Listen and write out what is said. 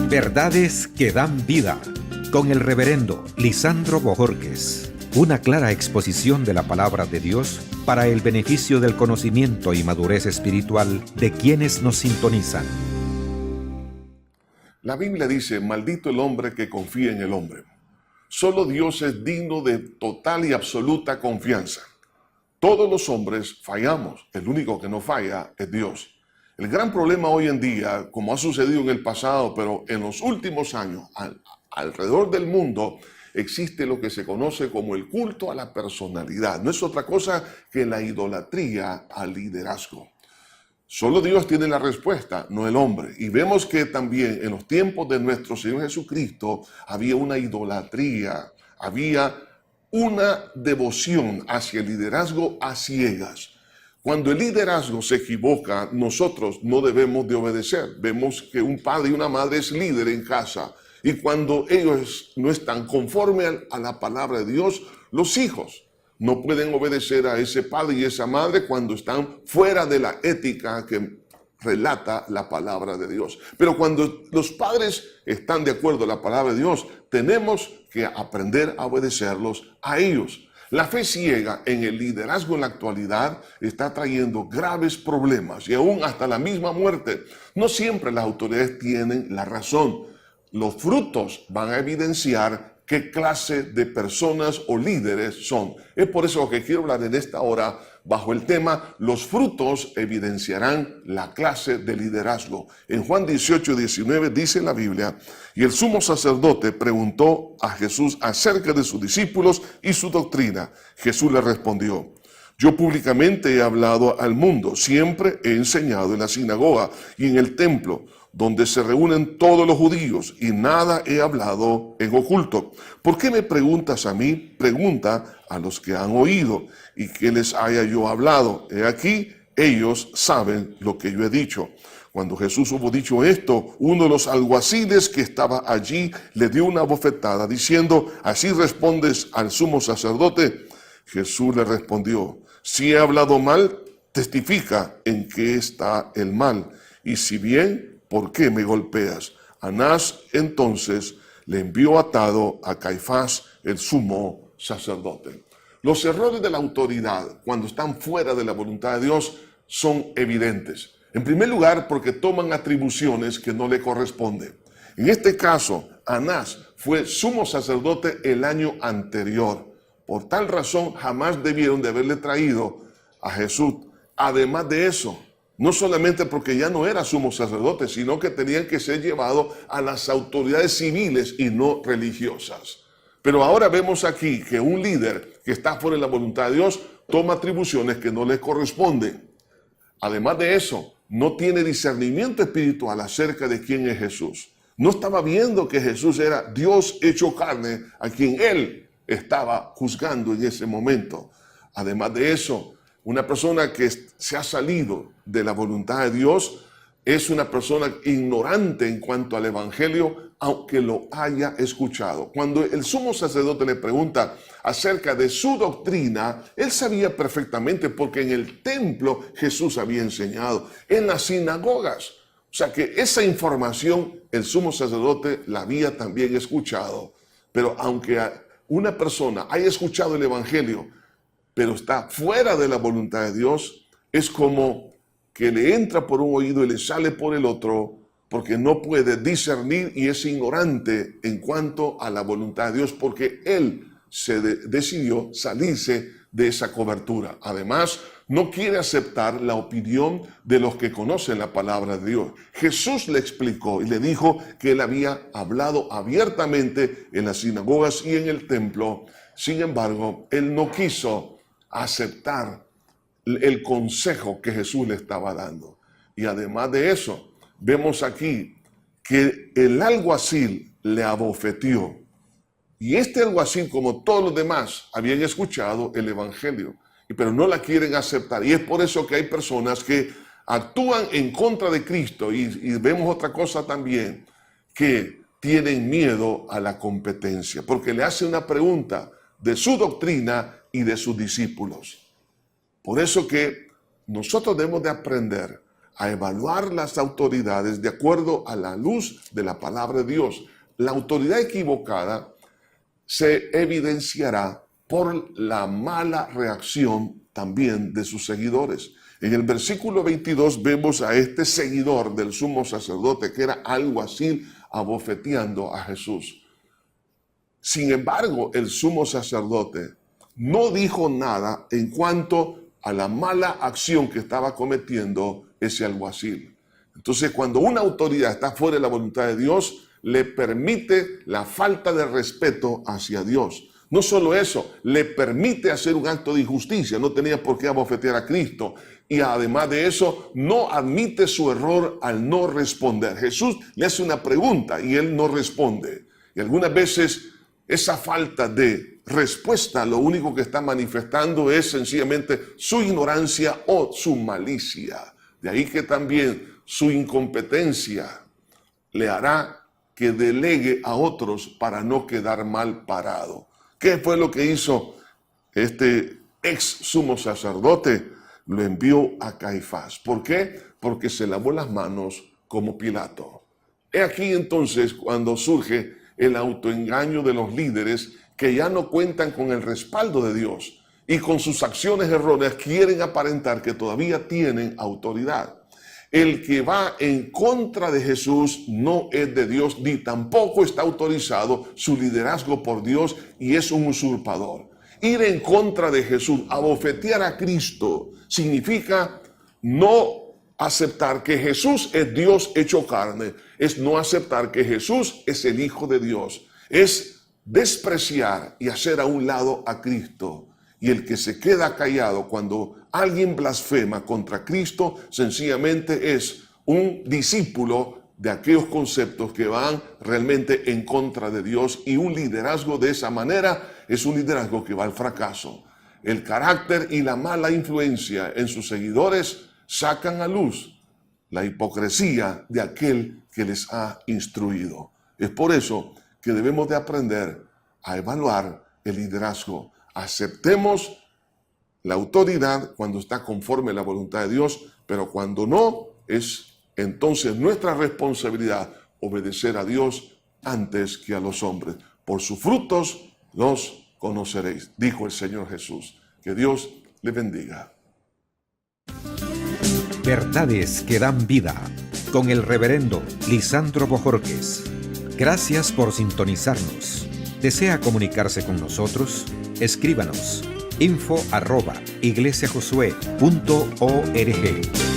Verdades que dan vida, con el reverendo Lisandro Bojorquez. Una clara exposición de la palabra de Dios para el beneficio del conocimiento y madurez espiritual de quienes nos sintonizan. La Biblia dice, maldito el hombre que confía en el hombre. Solo Dios es digno de total y absoluta confianza. Todos los hombres fallamos, el único que no falla es Dios. El gran problema hoy en día, como ha sucedido en el pasado, pero en los últimos años, alrededor del mundo, existe lo que se conoce como el culto a la personalidad. No es otra cosa que la idolatría al liderazgo. Solo Dios tiene la respuesta, no el hombre. Y vemos que también en los tiempos de nuestro Señor Jesucristo había una idolatría, había una devoción hacia el liderazgo a ciegas. Cuando el liderazgo se equivoca, nosotros no debemos de obedecer. Vemos que un padre y una madre es líder en casa. Y cuando ellos no están conforme a la palabra de Dios, los hijos no pueden obedecer a ese padre y esa madre cuando están fuera de la ética que relata la palabra de Dios. Pero cuando los padres están de acuerdo a la palabra de Dios, tenemos que aprender a obedecerlos a ellos. La fe ciega en el liderazgo en la actualidad está trayendo graves problemas y aún hasta la misma muerte. No siempre las autoridades tienen la razón. Los frutos van a evidenciar qué clase de personas o líderes son. Es por eso que quiero hablar en esta hora bajo el tema los frutos evidenciarán la clase de liderazgo. En Juan 18:19 dice la Biblia, y el sumo sacerdote preguntó a Jesús acerca de sus discípulos y su doctrina. Jesús le respondió, yo públicamente he hablado al mundo, siempre he enseñado en la sinagoga y en el templo, donde se reúnen todos los judíos, y nada he hablado en oculto. ¿Por qué me preguntas a mí? Pregunta a los que han oído, y qué les haya yo hablado. He aquí, ellos saben lo que yo he dicho. Cuando Jesús hubo dicho esto, uno de los alguaciles que estaba allí le dio una bofetada, diciendo, ¿así respondes al sumo sacerdote? Jesús le respondió, si he hablado mal, testifica en qué está el mal, y si bien, ¿por qué me golpeas? Anás entonces le envió atado a Caifás, el sumo sacerdote. Los errores de la autoridad, cuando están fuera de la voluntad de Dios, son evidentes. En primer lugar, porque toman atribuciones que no le corresponden. En este caso, Anás fue sumo sacerdote el año anterior. Por tal razón, jamás debieron de haberle traído a Jesús. Además de eso, no solamente porque ya no era sumo sacerdote, sino que tenían que ser llevados a las autoridades civiles y no religiosas. Pero ahora vemos aquí que un líder que está fuera de la voluntad de Dios toma atribuciones que no le corresponden. Además de eso, no tiene discernimiento espiritual acerca de quién es Jesús. No estaba viendo que Jesús era Dios hecho carne, a quien él estaba juzgando en ese momento. Además de eso, una persona que se ha salido de la voluntad de Dios es una persona ignorante en cuanto al evangelio, aunque lo haya escuchado. Cuando el sumo sacerdote le pregunta acerca de su doctrina, él sabía perfectamente porque en el templo Jesús había enseñado, en las sinagogas. O sea que esa información el sumo sacerdote la había también escuchado. Pero aunque una persona haya escuchado el evangelio, pero está fuera de la voluntad de Dios, es como que le entra por un oído y le sale por el otro, porque no puede discernir y es ignorante en cuanto a la voluntad de Dios, porque él decidió salirse de esa cobertura. Además, no quiere aceptar la opinión de los que conocen la palabra de Dios. Jesús le explicó y le dijo que él había hablado abiertamente en las sinagogas y en el templo. Sin embargo, él no quiso aceptar el consejo que Jesús le estaba dando. Y además de eso, vemos aquí que el alguacil le abofeteó. Y este alguacil, como todos los demás, habían escuchado el evangelio, pero no la quieren aceptar. Y es por eso que hay personas que actúan en contra de Cristo. Y vemos otra cosa también, que tienen miedo a la competencia, porque le hace una pregunta de su doctrina y de sus discípulos. Por eso que nosotros debemos de aprender a evaluar las autoridades de acuerdo a la luz de la palabra de Dios. La autoridad equivocada se evidenciará por la mala reacción también de sus seguidores. En el versículo 22 vemos a este seguidor del sumo sacerdote, que era alguacil, abofeteando a Jesús. Sin embargo, el sumo sacerdote no dijo nada en cuanto a la mala acción que estaba cometiendo ese alguacil. Entonces, cuando una autoridad está fuera de la voluntad de Dios, le permite la falta de respeto hacia Dios. No solo eso, le permite hacer un acto de injusticia. No tenía por qué abofetear a Cristo. Y además de eso, no admite su error al no responder. Jesús le hace una pregunta y él no responde. Y algunas veces esa falta de respuesta lo único que está manifestando es sencillamente su ignorancia o su malicia. De ahí que también su incompetencia le hará que delegue a otros para no quedar mal parado. ¿Qué fue lo que hizo este ex sumo sacerdote? Lo envió a Caifás. ¿Por qué? Porque se lavó las manos como Pilato. He aquí entonces cuando surge el autoengaño de los líderes que ya no cuentan con el respaldo de Dios y con sus acciones erróneas quieren aparentar que todavía tienen autoridad. El que va en contra de Jesús no es de Dios ni tampoco está autorizado su liderazgo por Dios y es un usurpador. Ir en contra de Jesús, abofetear a Cristo, significa no aceptar que Jesús es Dios hecho carne, es no aceptar que Jesús es el Hijo de Dios, es despreciar y hacer a un lado a Cristo. Y el que se queda callado cuando alguien blasfema contra Cristo, sencillamente es un discípulo de aquellos conceptos que van realmente en contra de Dios, y un liderazgo de esa manera es un liderazgo que va al fracaso. El carácter y la mala influencia en sus seguidores sacan a luz la hipocresía de aquel que les ha instruido. Es por eso que debemos de aprender a evaluar el liderazgo. Aceptemos la autoridad cuando está conforme a la voluntad de Dios, pero cuando no, es entonces nuestra responsabilidad obedecer a Dios antes que a los hombres. Por sus frutos los conoceréis, dijo el Señor Jesús. Que Dios le bendiga. Verdades que dan vida, con el reverendo Lisandro Bojorquez. Gracias por sintonizarnos. ¿Desea comunicarse con nosotros? Escríbanos info@iglesiajosué.org.